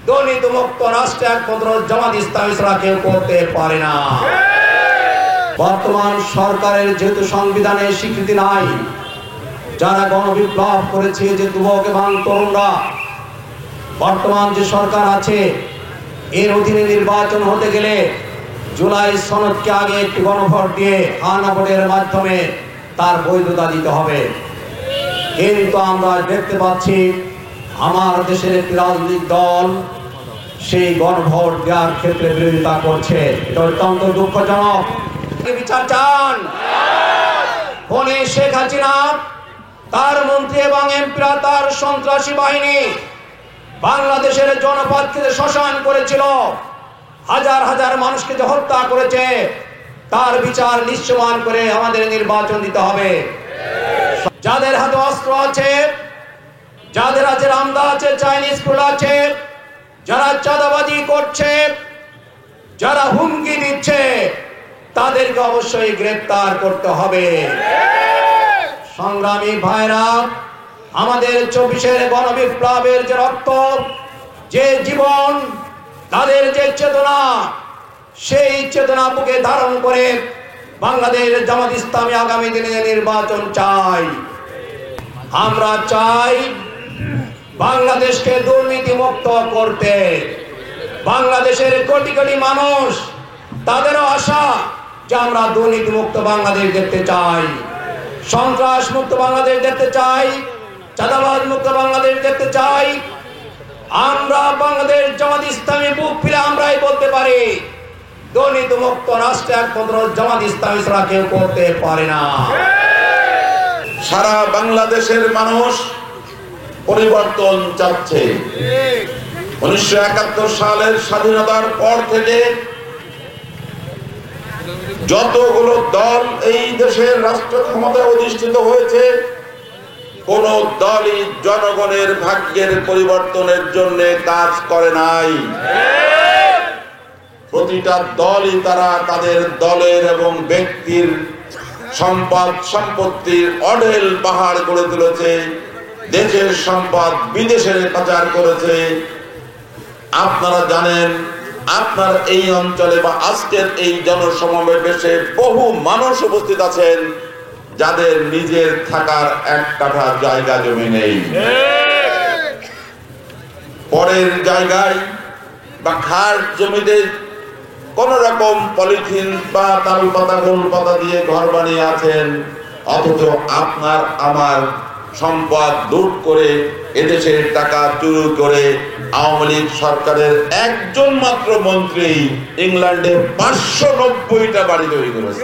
দুর্নীতিমুক্ত রাষ্ট্র একমাত্র জামাত ইসলামী ছাড়া কেউ করতে পারে না। বর্তমান সরকারের যেহেতু সংবিধানে স্বীকৃতি নাই, যারা গণবিপ্লব করেছে, যে যুবক এবং তরুণরা, বর্তমান যে সরকার আছে এর অধীনে নির্বাচন হতে গেলে জুলাই সনদকে আগে একটি গণভোট দিয়ে গণভোটের মাধ্যমে তার বৈধতা দিতে হবে। কিন্তু আমরা দেখতে পাচ্ছি আমার দেশের একটি রাজনৈতিক দল সেই গণভোট দেওয়ার ক্ষেত্রে বিরোধিতা করছে। এটা অত্যন্ত দুঃখজনক। বিচার চান ফোনে শেখ হাসিনা, তার মন্ত্রী এবং এমপিরা, তার সন্ত্রাসী বাহিনী বাংলাদেশের জনপদকে শ্মশান করেছিল, হাজার হাজার মানুষকে যে হত্যা করেছে, তার বিচার নিশ্চয়মান করে আমাদের নির্বাচন দিতে হবে। যাদের হাতে অস্ত্র আছে, যাদের হাতে রামদা আছে, চাইনিজ ফুল আছে, যারা চাঁদাবাজি করছে, যারা হুমকি দিচ্ছে, তাদেরকে অবশ্যই গ্রেফতার করতে হবে। সংগ্রামী ভাইরা, আমাদের 24-এর গণবিপ্লবের যে রক্ত, যে জীবন, তাদের যে চেতনা, সেই চেতনা বুকে ধারণ করে বাংলাদেশ জামাত ইসলামী আগামী দিনে নির্বাচন চাই। আমরা চাই বাংলাদেশকে দুর্নীতি মুক্ত করতে। বাংলাদেশের কোটি কোটি মানুষ, তাদেরও আশা যে আমরা দুর্নীতি মুক্ত বাংলাদেশ দেখতে চাই, সন্ত্রাস মুক্ত বাংলাদেশ দেখতে চাই, চাঁদাবাজ মুক্ত বাংলাদেশ দেখতে চাই। আমরা বাংলাদেশ জামাত ইসলামী বুক ফিরে আমরাই বলতে পারি, দুর্নীতি মুক্ত রাষ্ট্র একমাত্র জামাত ইসলামী ছাড়া কেউ করতে পারে না। সারা বাংলাদেশের মানুষ পরিবর্তন চাচ্ছে। 1971 সালের স্বাধীনতার পর থেকে যতগুলো দল এই দেশের রাষ্ট্র ক্ষমতায় অধিষ্ঠিত হয়েছে, কোন দলই জনগণের ভাগ্যের পরিবর্তনের জন্য কাজ করে নাই। প্রতিটা দলই তারা তাদের দলের এবং ব্যক্তির সম্পদ সম্পত্তির অঢেল পাহাড় গড়ে তুলেছে, দেশের সম্পদ বিদেশে পাচার করেছে। আপনারা জানেন, আপনার এই অঞ্চলে বা আজকের এই জনসমাবেশে বহু মানুষ উপস্থিত আছেন যাদের নিজের থাকার এক কাঠা জায়গা জমি নেই। পরের জায়গায় বা খাস জমিতে কোন রকম পলিথিন বা তাল পাতা গোল পাতা দিয়ে ঘর বানিয়ে আছেন, অথচ আপনার আমার সম্পদ লুট করে এদেশের টাকা চুরি করে আওয়ামী লীগ সরকারের একজন মাত্র মন্ত্রী ইংল্যান্ডে 590টা বাড়ি তৈরি করেছে।